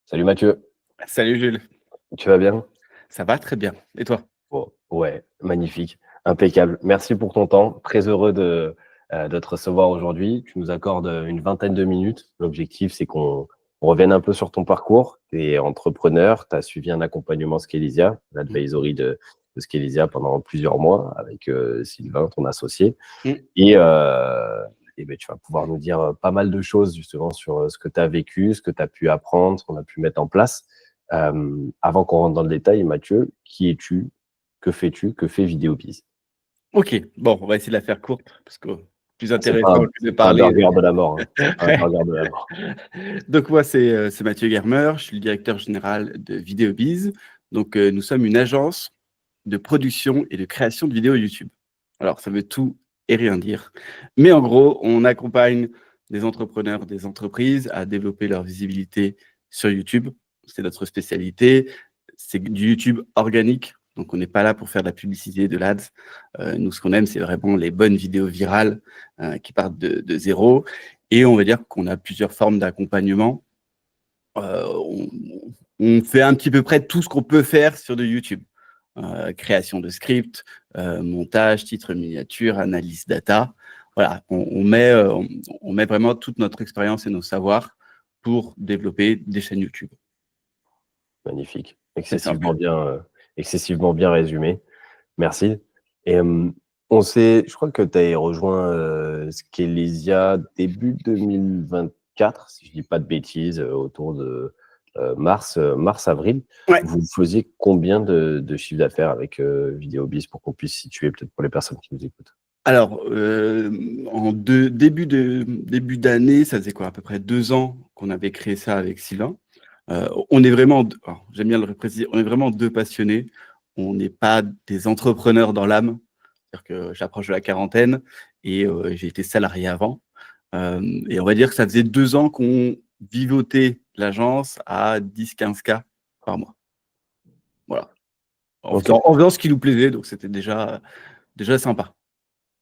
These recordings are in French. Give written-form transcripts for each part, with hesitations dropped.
Salut Mathieu, Salut Jules, tu vas bien? ça va très bien. Et toi? Bon, ouais, magnifique, impeccable. Merci pour ton temps. Très heureux de te recevoir aujourd'hui. Tu nous accordes une vingtaine de minutes. L'objectif, c'est qu'on revienne un peu sur ton parcours. Tu es entrepreneur, tu as suivi un accompagnement Scalisia, Mm. l'advisory de Scalisia pendant plusieurs mois avec Sylvain, ton associé. Mm. Et, ben, tu vas pouvoir nous dire pas mal de choses justement sur ce que tu as vécu, ce que tu as pu apprendre, ce qu'on a pu mettre en place. Avant qu'on rentre dans le détail, Mathieu, qui es-tu? Que fais-tu? Que fait Vidéobiz? Ok, bon, on va essayer de la faire courte parce que plus C'est intéressant que de c'est pas un parler. burger de la mort, hein. C'est pas un burger de la mort. Donc moi, c'est Mathieu Germer, je suis le directeur général de Vidéobiz. Donc nous sommes une agence de production et de création de vidéos YouTube. Alors ça veut tout et rien dire. Mais en gros, on accompagne des entrepreneurs, des entreprises à développer leur visibilité sur YouTube. C'est notre spécialité. C'est du YouTube organique. Donc, on n'est pas là pour faire de la publicité, de l'ADS. Nous, ce qu'on aime, c'est vraiment les bonnes vidéos virales qui partent de zéro. Et on va dire qu'on a plusieurs formes d'accompagnement. On fait un petit peu près tout ce qu'on peut faire sur de YouTube. Création de scripts, montage, titre miniature, analyse data. Voilà, on met vraiment toute notre expérience et nos savoirs pour développer des chaînes YouTube. Magnifique. C'est simple. Excessivement bien résumé. Merci. Et je crois que tu as rejoint Scalisia début 2024, si je dis pas de bêtises, autour de mars-avril. Ouais. Vous faisiez combien de chiffre d'affaires avec Vidéobiz pour qu'on puisse situer peut-être pour les personnes qui nous écoutent? Alors, en début d'année, ça faisait quoi, à peu près 2 ans qu'on avait créé ça avec Sylvain. On est vraiment, j'aime bien le préciser, on est vraiment deux passionnés. On n'est pas des entrepreneurs dans l'âme. C'est-à-dire que j'approche de la quarantaine et j'ai été salarié avant. Et on va dire que ça faisait 2 ans qu'on vivotait l'agence à 10-15K par mois. Voilà. Ok. En faisant ce qui nous plaisait, donc c'était déjà sympa.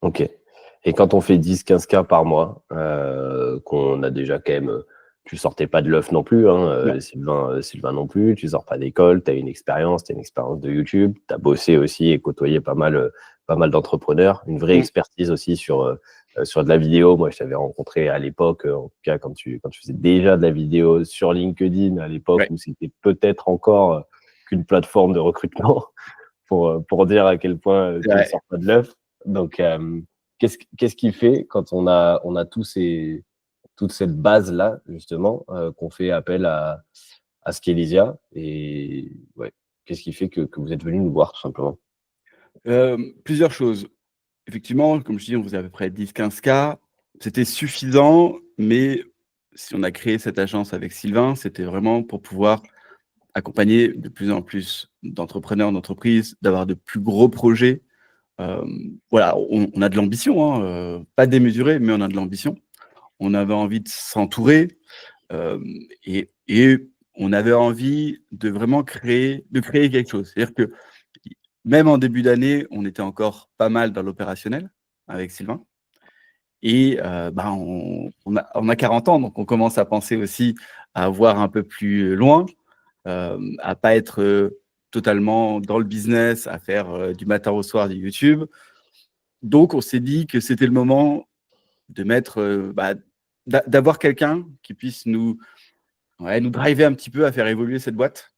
Ok. Et quand on fait 10-15K par mois, qu'on a déjà quand même, tu sortais pas de l'œuf non plus, hein, Non. Sylvain non plus, tu sors pas d'école, tu as une expérience de YouTube, tu as bossé aussi et côtoyé pas mal d'entrepreneurs, une vraie expertise aussi sur de la vidéo. Moi, je t'avais rencontré à l'époque, en tout cas quand tu faisais déjà de la vidéo sur LinkedIn, à l'époque Ouais. où c'était peut-être encore qu'une plateforme de recrutement, pour dire à quel point tu ne sors pas de l'œuf. Donc, qu'est-ce qui fait quand on a toute cette base-là, justement, qu'on fait appel à Scalisia? Et ouais, qu'est-ce qui fait que vous êtes venu nous voir, tout simplement? Plusieurs choses. Effectivement, comme je dis, on faisait à peu près 10-15K. C'était suffisant, mais si on a créé cette agence avec Sylvain, c'était vraiment pour pouvoir accompagner de plus en plus d'entrepreneurs, d'entreprises, d'avoir de plus gros projets. Voilà, on a de l'ambition, hein, pas démesurée, mais on a de l'ambition. On avait envie de s'entourer et on avait envie de vraiment créer quelque chose. C'est-à-dire que même en début d'année, on était encore pas mal dans l'opérationnel avec Sylvain. Et on a 40 ans, donc on commence à penser aussi à voir un peu plus loin, à pas être totalement dans le business, à faire du matin au soir du YouTube. Donc, on s'est dit que c'était le moment de mettre, d'avoir quelqu'un qui puisse nous driver un petit peu à faire évoluer cette boîte.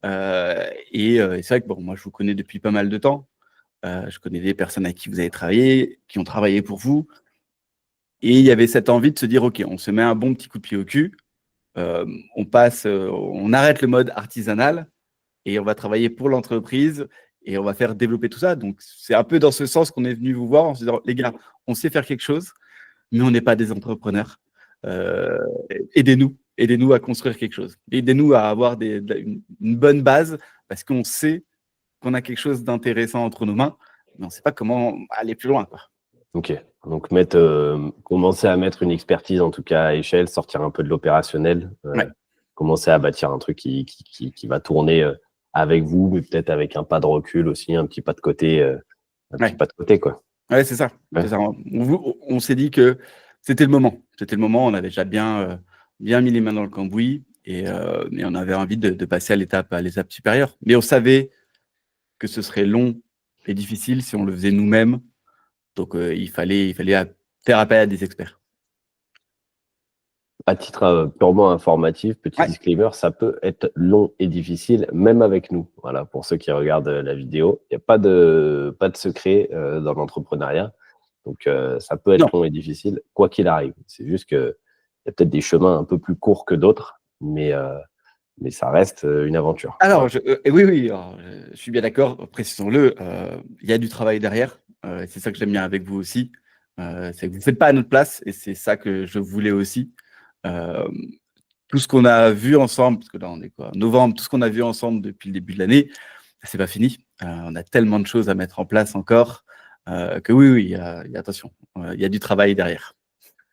Et c'est vrai que bon, moi, je vous connais depuis pas mal de temps. Je connais des personnes avec qui vous avez travaillé, qui ont travaillé pour vous. Et il y avait cette envie de se dire, OK, on se met un bon petit coup de pied au cul. On arrête le mode artisanal et on va travailler pour l'entreprise et on va faire développer tout ça. Donc, c'est un peu dans ce sens qu'on est venu vous voir en se disant, les gars, on sait faire quelque chose, mais on n'est pas des entrepreneurs. Euh, aidez-nous à construire quelque chose. Aidez-nous à avoir une bonne base parce qu'on sait qu'on a quelque chose d'intéressant entre nos mains, mais on ne sait pas comment aller plus loin, quoi. Ok. Donc, commencer à mettre une expertise, en tout cas à échelle, sortir un peu de l'opérationnel, Ouais. commencer à bâtir un truc qui va tourner avec vous, mais peut-être avec un pas de recul aussi, un petit pas de côté, petit pas de côté, quoi. Ouais, c'est ça. Ouais. C'est ça. On s'est dit que c'était le moment. C'était le moment. On avait déjà bien mis les mains dans le cambouis et on avait envie de passer à l'étape supérieure. Mais on savait que ce serait long et difficile si on le faisait nous-mêmes. Donc, il fallait faire appel à des experts. À titre purement informatif, petit disclaimer, ça peut être long et difficile, même avec nous. Voilà, pour ceux qui regardent la vidéo, il n'y a pas de secret dans l'entrepreneuriat. Donc, ça peut être long et difficile, quoi qu'il arrive. C'est juste qu'il y a peut-être des chemins un peu plus courts que d'autres, mais ça reste une aventure. Alors, oui, je suis bien d'accord, précisons-le, il y a du travail derrière. C'est ça que j'aime bien avec vous aussi. C'est que vous ne faites pas à notre place, et c'est ça que je voulais aussi. Tout ce qu'on a vu ensemble, parce que là on est quoi, novembre, tout ce qu'on a vu ensemble depuis le début de l'année, c'est pas fini. On a tellement de choses à mettre en place encore que oui, il y a attention, il y a du travail derrière.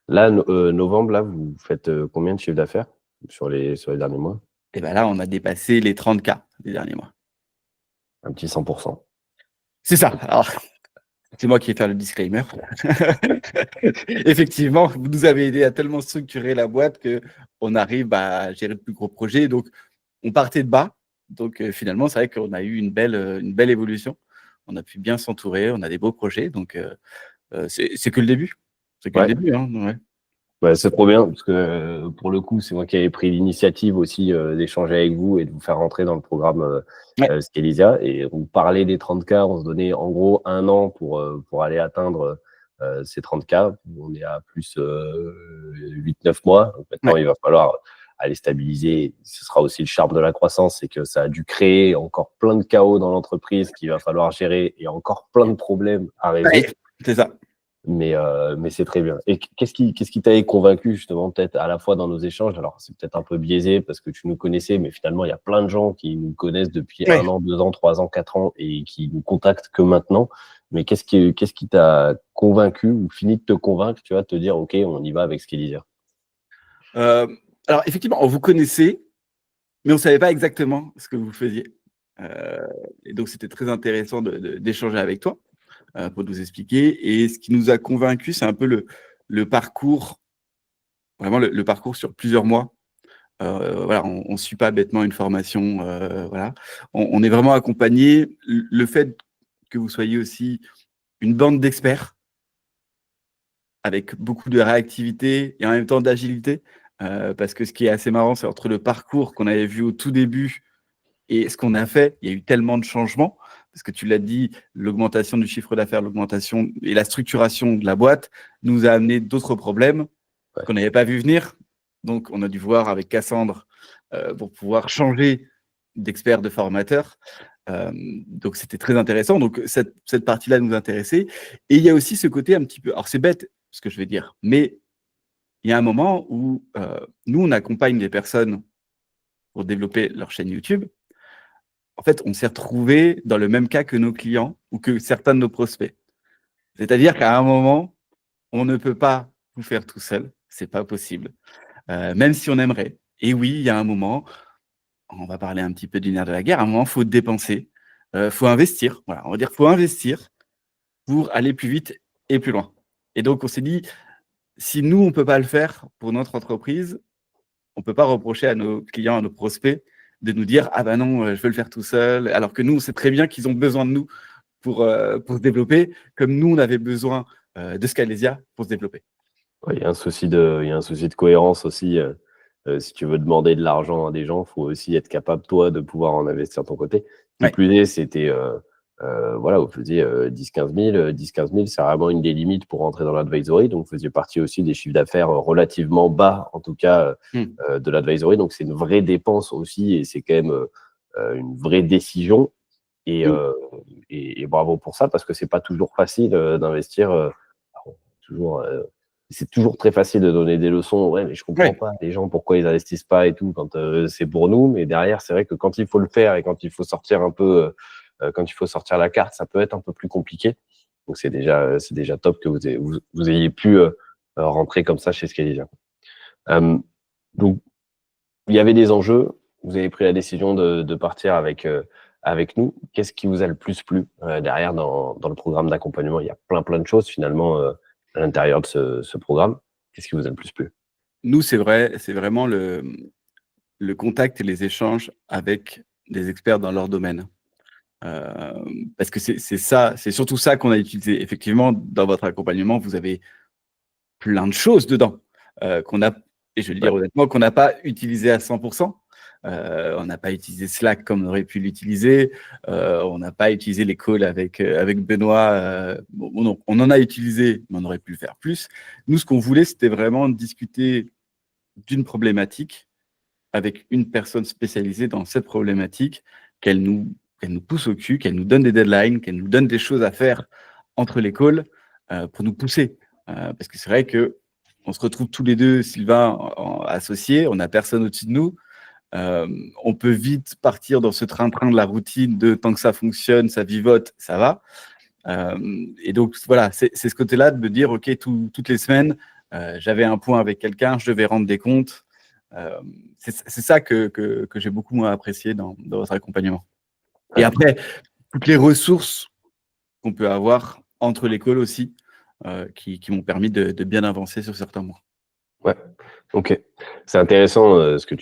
Là, novembre, là, vous faites combien de chiffre d'affaires sur les derniers mois? Et bien là, on a dépassé les 30K les derniers mois. Un petit 100%. C'est ça. Alors, c'est moi qui ai fait le disclaimer. Effectivement, vous nous avez aidé à tellement structurer la boîte qu'on arrive à gérer le plus gros projet. Donc, on partait de bas. Donc, finalement, c'est vrai qu'on a eu une belle évolution. On a pu bien s'entourer. On a des beaux projets. Donc, c'est que le début. C'est que le début. Hein, ouais, c'est trop bien, parce que pour le coup, c'est moi qui avais pris l'initiative aussi d'échanger avec vous et de vous faire rentrer dans le programme Scalisia. Et on parlait des 30K, on se donnait en gros 1 an pour aller atteindre ces 30K. On est à plus 8-9 mois. Donc maintenant, il va falloir aller stabiliser. Ce sera aussi le charme de la croissance, c'est que ça a dû créer encore plein de chaos dans l'entreprise qu'il va falloir gérer et encore plein de problèmes à résoudre. C'est ça. Mais c'est très bien. Et qu'est-ce qui t'avait convaincu justement, peut-être à la fois dans nos échanges? Alors, c'est peut-être un peu biaisé parce que tu nous connaissais, mais finalement, il y a plein de gens qui nous connaissent depuis 1 an, 2 ans, 3 ans, 4 ans et qui nous contactent que maintenant. Mais qu'est-ce qui t'a convaincu ou fini de te convaincre, tu vois, de te dire, OK, on y va avec Scalisia? Alors, effectivement, on vous connaissait, mais on ne savait pas exactement ce que vous faisiez. Et donc, c'était très intéressant d'échanger avec toi pour nous expliquer. Et ce qui nous a convaincus, c'est un peu le parcours, vraiment le parcours sur plusieurs mois. Voilà, on ne suit pas bêtement une formation. Voilà. On est vraiment accompagné. Le fait que vous soyez aussi une bande d'experts avec beaucoup de réactivité et en même temps d'agilité, parce que ce qui est assez marrant, c'est entre le parcours qu'on avait vu au tout début et ce qu'on a fait, il y a eu tellement de changements, parce que tu l'as dit, l'augmentation du chiffre d'affaires, l'augmentation et la structuration de la boîte nous a amené d'autres problèmes qu'on n'avait pas vu venir. Donc, on a dû voir avec Cassandre pour pouvoir changer d'expert, de formateur. Donc, c'était très intéressant. Donc, cette partie-là nous intéressait. Et il y a aussi ce côté un petit peu… Alors, c'est bête ce que je vais dire, mais il y a un moment où nous, on accompagne des personnes pour développer leur chaîne YouTube. En fait, on s'est retrouvés dans le même cas que nos clients ou que certains de nos prospects. C'est-à-dire qu'à un moment, on ne peut pas tout faire tout seul. C'est pas possible. Même si on aimerait. Et oui, il y a un moment, on va parler un petit peu du nerf de la guerre, à un moment, il faut dépenser, faut investir. Voilà, on va dire qu'il faut investir pour aller plus vite et plus loin. Et donc, on s'est dit, si nous, on ne peut pas le faire pour notre entreprise, on ne peut pas reprocher à nos clients, à nos prospects, de nous dire « Ah ben non, je veux le faire tout seul », alors que nous, on sait très bien qu'ils ont besoin de nous pour se développer, comme nous, on avait besoin de Scalisia pour se développer. Il y a un souci de cohérence aussi. Si tu veux demander de l'argent à des gens, il faut aussi être capable, toi, de pouvoir en investir de ton côté. Qui plus est, c'était… voilà, vous faisiez 10-15 000. 10-15 000, c'est vraiment une des limites pour rentrer dans l'advisory. Donc, vous faisiez partie aussi des chiffres d'affaires relativement bas, en tout cas, de l'advisory. Donc, c'est une vraie dépense aussi et c'est quand même une vraie décision. Et bravo pour ça, parce que c'est pas toujours facile d'investir. C'est toujours très facile de donner des leçons. Ouais, mais je comprends pas les gens, pourquoi ils investissent pas et tout quand c'est pour nous. Mais derrière, c'est vrai que quand il faut le faire et quand il faut sortir un peu… quand il faut sortir la carte, ça peut être un peu plus compliqué. Donc, c'est déjà top que vous ayez pu rentrer comme ça chez Scalisia. Donc, il y avait des enjeux. Vous avez pris la décision de partir avec nous. Qu'est-ce qui vous a le plus plu derrière dans le programme d'accompagnement? Il y a plein de choses finalement à l'intérieur de ce programme. Qu'est-ce qui vous a le plus plu? Nous, c'est vrai, c'est vraiment le contact et les échanges avec des experts dans leur domaine. Parce que c'est surtout ça qu'on a utilisé. Effectivement, dans votre accompagnement, vous avez plein de choses dedans qu'on a, et je vais le dire honnêtement, qu'on n'a pas utilisé à 100%. On n'a pas utilisé Slack comme on aurait pu l'utiliser. On n'a pas utilisé les calls avec Benoît. On en a utilisé, mais on aurait pu le faire plus. Nous, ce qu'on voulait, c'était vraiment discuter d'une problématique avec une personne spécialisée dans cette problématique, qu'elle nous pousse au cul, qu'elle nous donne des deadlines, qu'elle nous donne des choses à faire entre les calls pour nous pousser. Parce que c'est vrai qu'on se retrouve tous les deux, Sylvain, associés, on n'a personne au-dessus de nous. On peut vite partir dans ce train-train de la routine de tant que ça fonctionne, ça vivote, ça va. Et donc, voilà, c'est ce côté-là de me dire, OK, toutes les semaines, j'avais un point avec quelqu'un, je devais rendre des comptes. C'est ça que j'ai beaucoup moins apprécié dans votre accompagnement. Et après, toutes les ressources qu'on peut avoir entre les calls aussi, qui m'ont permis de bien avancer sur certains mois. Ouais, ok. C'est intéressant ce que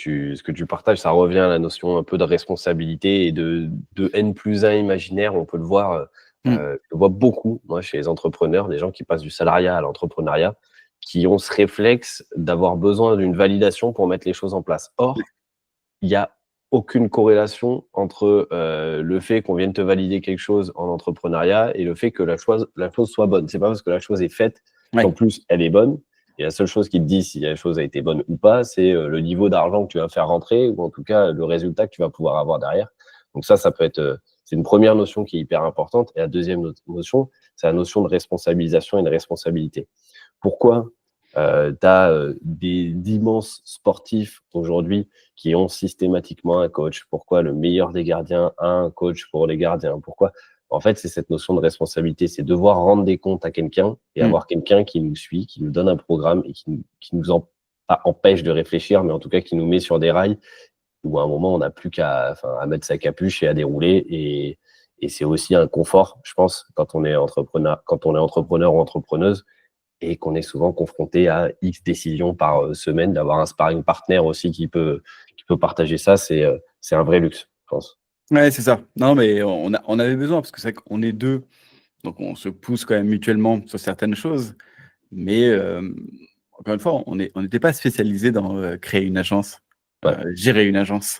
tu partages. Ça revient à la notion un peu de responsabilité et de N+1 imaginaire. On peut le voir, je le vois beaucoup, moi, chez les entrepreneurs, des gens qui passent du salariat à l'entrepreneuriat, qui ont ce réflexe d'avoir besoin d'une validation pour mettre les choses en place. Or, il n'y a aucune corrélation entre le fait qu'on vienne te valider quelque chose en entrepreneuriat et le fait que la chose soit bonne. C'est pas parce que la chose est faite qu'en plus elle est bonne. Et la seule chose qui te dit si la chose a été bonne ou pas, c'est le niveau d'argent que tu vas faire rentrer ou en tout cas le résultat que tu vas pouvoir avoir derrière. Donc ça peut être, c'est une première notion qui est hyper importante. Et la deuxième notion, c'est la notion de responsabilisation et de responsabilité. Pourquoi tu as d'immenses sportifs aujourd'hui qui ont systématiquement un coach? Pourquoi le meilleur des gardiens a un coach pour les gardiens? Pourquoi? En fait, c'est cette notion de responsabilité, c'est devoir rendre des comptes à quelqu'un et avoir quelqu'un qui nous suit, qui nous donne un programme et qui nous pas empêche de réfléchir, mais en tout cas qui nous met sur des rails où à un moment on n'a plus qu'à mettre sa capuche et à dérouler. Et c'est aussi un confort, je pense, quand on est entrepreneur ou entrepreneuse et qu'on est souvent confronté à X décisions par semaine, d'avoir un sparring partner aussi qui peut partager ça, c'est un vrai luxe, je pense. Ouais, c'est ça. Non, mais on avait besoin, parce que c'est vrai qu'on est deux, donc on se pousse quand même mutuellement sur certaines choses. Mais encore une fois, on n'était pas spécialisé dans créer une agence, gérer une agence.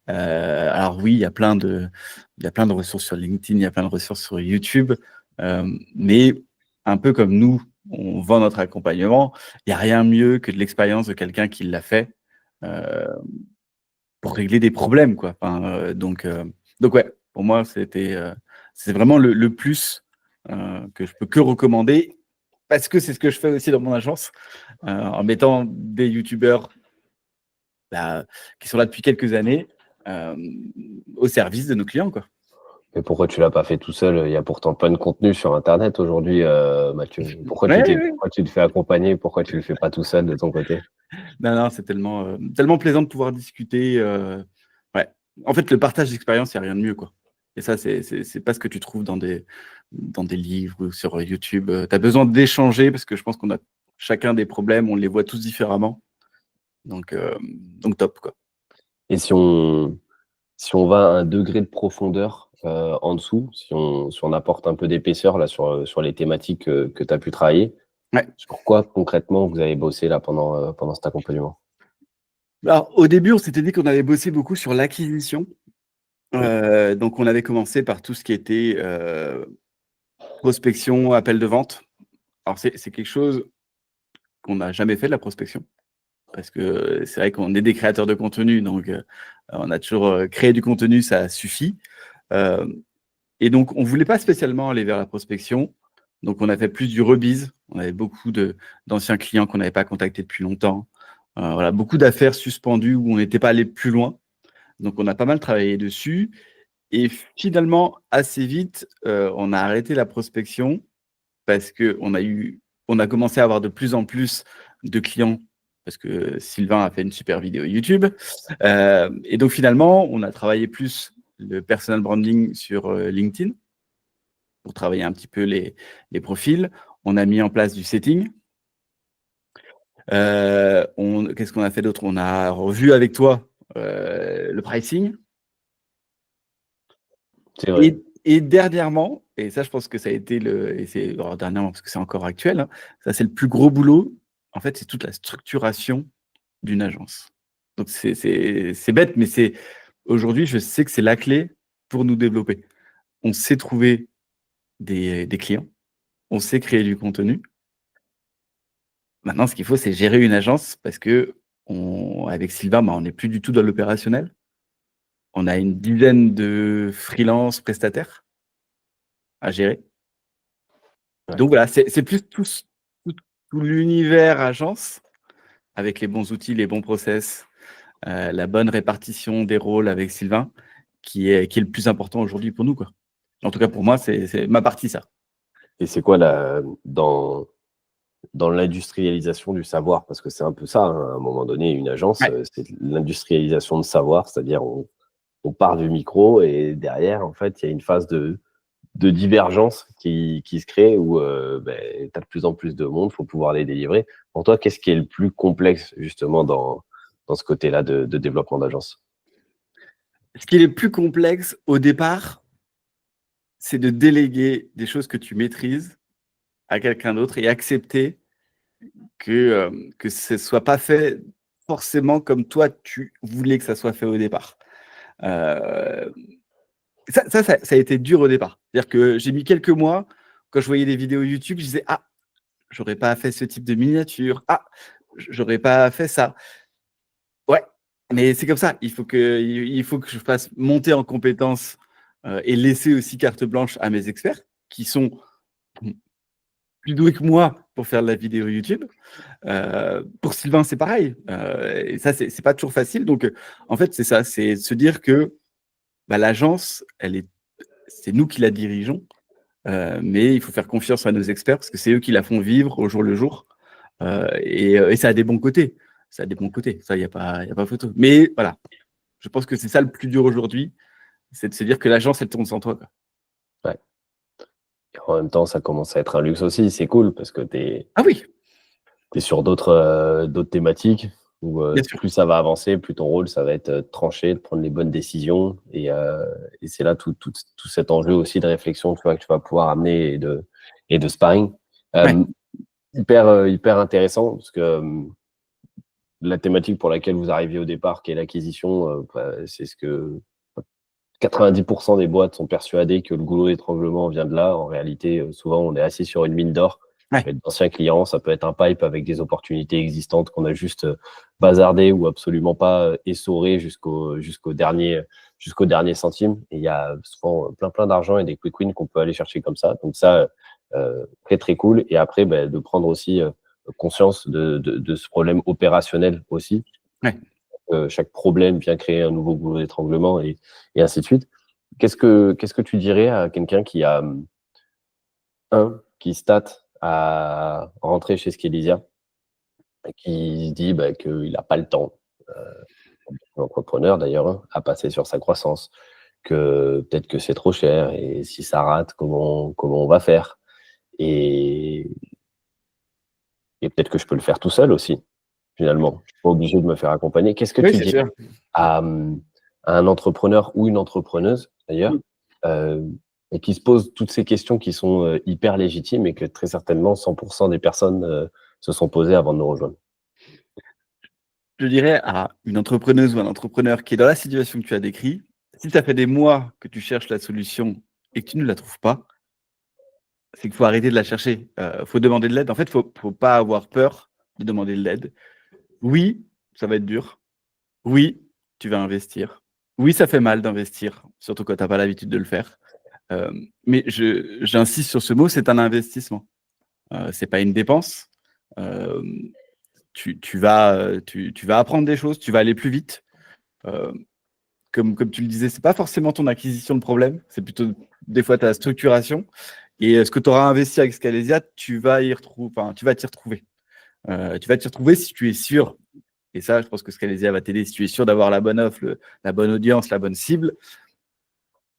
Alors oui, il y a plein de ressources sur LinkedIn, il y a plein de ressources sur YouTube, mais un peu comme nous, on vend notre accompagnement, il n'y a rien mieux que de l'expérience de quelqu'un qui l'a fait pour régler des problèmes, quoi. Enfin, donc ouais, pour moi, c'est vraiment le plus que je peux que recommander, parce que c'est ce que je fais aussi dans mon agence, en mettant des youtubeurs qui sont là depuis quelques années au service de nos clients, quoi. Mais pourquoi tu l'as pas fait tout seul? Il y a pourtant plein de contenu sur Internet aujourd'hui, Mathieu. Pourquoi tu te fais accompagner? Pourquoi tu le fais pas tout seul de ton côté? Non, c'est tellement plaisant de pouvoir discuter. Ouais. En fait, le partage d'expérience, il n'y a rien de mieux, quoi. Et ça, c'est pas ce que tu trouves dans des livres ou sur YouTube. Tu as besoin d'échanger parce que je pense qu'on a chacun des problèmes, on les voit tous différemment. Donc top, quoi. Et si on va à un degré de profondeur en dessous, si on apporte un peu d'épaisseur là sur les thématiques que tu as pu travailler, sur quoi concrètement vous avez bossé là pendant cet accompagnement? Alors, au début, on s'était dit qu'on allait bosser beaucoup sur l'acquisition. Donc, on avait commencé par tout ce qui était prospection, appel de vente. Alors, c'est quelque chose qu'on n'a jamais fait, de la prospection, parce que c'est vrai qu'on est des créateurs de contenu, donc on a toujours créé du contenu, ça suffit. Et donc, on ne voulait pas spécialement aller vers la prospection. Donc, on a fait plus du rebise. On avait beaucoup d'anciens clients qu'on n'avait pas contactés depuis longtemps. Voilà, beaucoup d'affaires suspendues où on n'était pas allé plus loin. Donc, on a pas mal travaillé dessus. Et finalement, assez vite, on a arrêté la prospection parce qu'on a commencé à avoir de plus en plus de clients, parce que Sylvain a fait une super vidéo YouTube. Et donc, finalement, on a travaillé plus le personal branding sur LinkedIn pour travailler un petit peu les profils. On a mis en place du setting. Qu'est-ce qu'on a fait d'autre? On a revu avec toi le pricing. C'est vrai. Et dernièrement, et ça je pense que ça a été dernièrement parce que c'est encore actuel, hein, ça c'est le plus gros boulot, en fait c'est toute la structuration d'une agence. Donc c'est bête, mais aujourd'hui je sais que c'est la clé pour nous développer. On sait trouver des clients, on sait créer du contenu. Maintenant ce qu'il faut c'est gérer une agence parce que avec Sylvain, on n'est plus du tout dans l'opérationnel. On a une dizaine de freelance prestataires à gérer. Ouais. Donc voilà, c'est plus tout l'univers agence avec les bons outils, les bons process, la bonne répartition des rôles avec Sylvain qui est le plus important aujourd'hui pour nous, quoi. En tout cas, pour moi, c'est ma partie, ça. Et c'est quoi dans l'industrialisation du savoir? Parce que c'est un peu ça, hein, à un moment donné, une agence, Ouais. c'est l'industrialisation de savoir, c'est-à-dire on part du micro et derrière, en fait, il y a une phase de divergence qui se crée où tu as de plus en plus de monde, il faut pouvoir les délivrer. Pour toi, qu'est-ce qui est le plus complexe justement dans ce côté-là de développement d'agence? Ce qui est le plus complexe au départ, c'est de déléguer des choses que tu maîtrises à quelqu'un d'autre et accepter que ce ne soit pas fait forcément comme toi, tu voulais que ça soit fait au départ. Ça a été dur au départ. C'est-à-dire que j'ai mis quelques mois, quand je voyais des vidéos YouTube, je disais « Ah, j'aurais pas fait ce type de miniature. Ah, j'aurais pas fait ça. » Ouais, mais c'est comme ça. Il faut que je fasse monter en compétences et laisser aussi carte blanche à mes experts qui sont plus doués que moi pour faire de la vidéo YouTube. Pour Sylvain, c'est pareil. Et ça, c'est pas toujours facile. Donc, en fait, c'est ça. C'est se dire que l'agence, c'est nous qui la dirigeons. Mais il faut faire confiance à nos experts parce que c'est eux qui la font vivre au jour le jour. Et ça a des bons côtés. Ça a des bons côtés. Ça, il n'y a pas photo. Mais voilà, je pense que c'est ça le plus dur aujourd'hui, c'est de se dire que l'agence, elle tourne sans toi, quoi. Ouais. Et en même temps, ça commence à être un luxe aussi. C'est cool parce que tu Ah oui, es sur d'autres thématiques où bien sûr. plus ça va avancer, plus ton rôle, ça va être de trancher, de prendre les bonnes décisions. Et c'est là tout cet enjeu aussi de réflexion, tu vois, que tu vas pouvoir amener et de sparring. Ouais. Hyper intéressant parce que la thématique pour laquelle vous arriviez au départ, qui est l'acquisition, c'est ce que 90% des boîtes sont persuadées que le goulot d'étranglement vient de là. En réalité, souvent, on est assis sur une mine d'or. Ça Ouais. peut être d'anciens clients, ça peut être un pipe avec des opportunités existantes qu'on a juste bazardées ou absolument pas essorées jusqu'au dernier centime. Et il y a souvent plein d'argent et des quick wins qu'on peut aller chercher comme ça. Donc ça, très, très cool. Et après, de prendre aussi conscience de ce problème opérationnel aussi. Ouais. Chaque problème vient créer un nouveau goulot d'étranglement et ainsi de suite. Qu'est-ce que tu dirais à quelqu'un qui state à rentrer chez Skelesia et qui se dit qu'il n'a pas le temps, l'entrepreneur d'ailleurs, hein, à passer sur sa croissance, que peut-être que c'est trop cher et si ça rate, comment on va faire et peut-être que je peux le faire tout seul aussi, finalement. Je suis pas obligé de me faire accompagner. Qu'est-ce que Oui, tu c'est dis sûr. à un entrepreneur ou une entrepreneuse, d'ailleurs, et qui se pose toutes ces questions qui sont hyper légitimes et que très certainement 100% des personnes se sont posées avant de nous rejoindre? Je dirais à une entrepreneuse ou un entrepreneur qui est dans la situation que tu as décrite, si ça fait des mois que tu cherches la solution et que tu ne la trouves pas, c'est qu'il faut arrêter de la chercher. Faut demander de l'aide. En fait, faut pas avoir peur de demander de l'aide. Oui, ça va être dur. Oui, tu vas investir. Oui, ça fait mal d'investir, surtout quand tu n'as pas l'habitude de le faire. Mais j'insiste sur ce mot, c'est un investissement. C'est pas une dépense. Tu vas apprendre des choses, tu vas aller plus vite. Comme tu le disais, c'est pas forcément ton acquisition de problème, c'est plutôt des fois ta structuration. Et ce que tu auras investi avec Scalesia, tu vas t'y retrouver. Tu vas t'y retrouver si tu es sûr. Et ça, je pense que Scalesia va t'aider si tu es sûr d'avoir la bonne offre, la bonne audience, la bonne cible.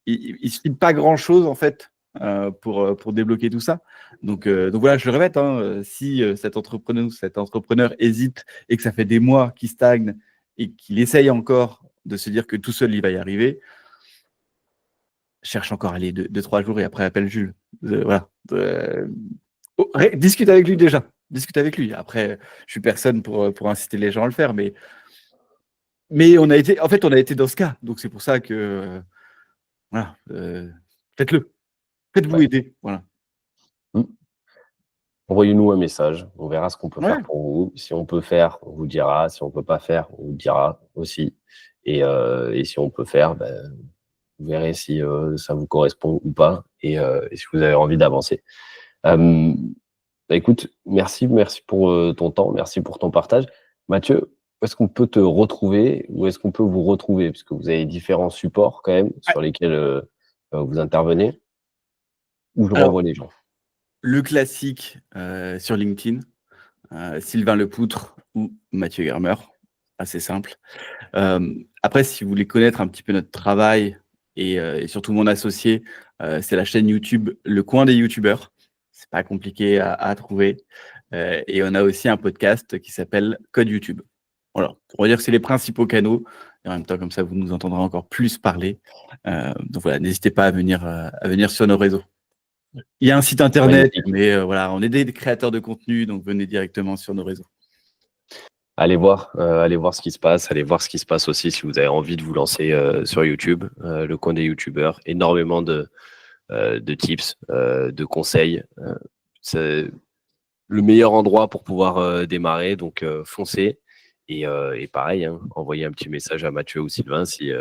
Il ne suffit pas grand-chose, en fait, pour débloquer tout ça. Donc voilà, je le répète, hein, si cet entrepreneur hésite et que ça fait des mois qu'il stagne et qu'il essaye encore de se dire que tout seul, il va y arriver, cherche encore à aller 2-3 jours et après appelle Jules. Voilà. Discute avec lui déjà. Discute avec lui. Après, je suis personne pour inciter les gens à le faire, mais on a été dans ce cas. Donc c'est pour ça que voilà, faites-le. Faites-vous aider. Voilà. Envoyez-nous un message, on verra ce qu'on peut Ouais. faire pour vous. Si on peut faire, on vous dira. Si on peut pas faire, on vous dira aussi. Et si on peut faire, vous verrez si ça vous correspond ou pas et si vous avez envie d'avancer. Écoute, merci pour ton temps, merci pour ton partage. Mathieu, où est-ce qu'on peut te retrouver? Où est-ce qu'on peut vous retrouver? Parce que vous avez différents supports quand même sur lesquels vous intervenez. Où je renvoie les gens? Le classique sur LinkedIn, Sylvain Lepoutre ou Mathieu Germer, assez simple. Après, si vous voulez connaître un petit peu notre travail et surtout mon associé, c'est la chaîne YouTube Le Coin des YouTubeurs. C'est pas compliqué à trouver. Et on a aussi un podcast qui s'appelle Code YouTube. Voilà, pour dire que c'est les principaux canaux. Et en même temps, comme ça, vous nous entendrez encore plus parler. Donc voilà, n'hésitez pas à venir sur nos réseaux. Il y a un site internet, mais voilà, on est des créateurs de contenu, donc venez directement sur nos réseaux. Allez voir ce qui se passe. Allez voir ce qui se passe aussi si vous avez envie de vous lancer sur YouTube. Le Coin des YouTubeurs, énormément de tips, de conseils. C'est le meilleur endroit pour pouvoir démarrer, donc foncez. Et pareil, hein, envoyez un petit message à Mathieu ou Sylvain si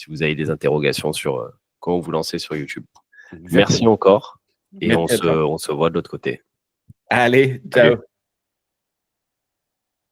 vous avez des interrogations sur comment vous lancer sur YouTube. Exactement. Merci encore et on se voit de l'autre côté. Allez, ciao. Salut.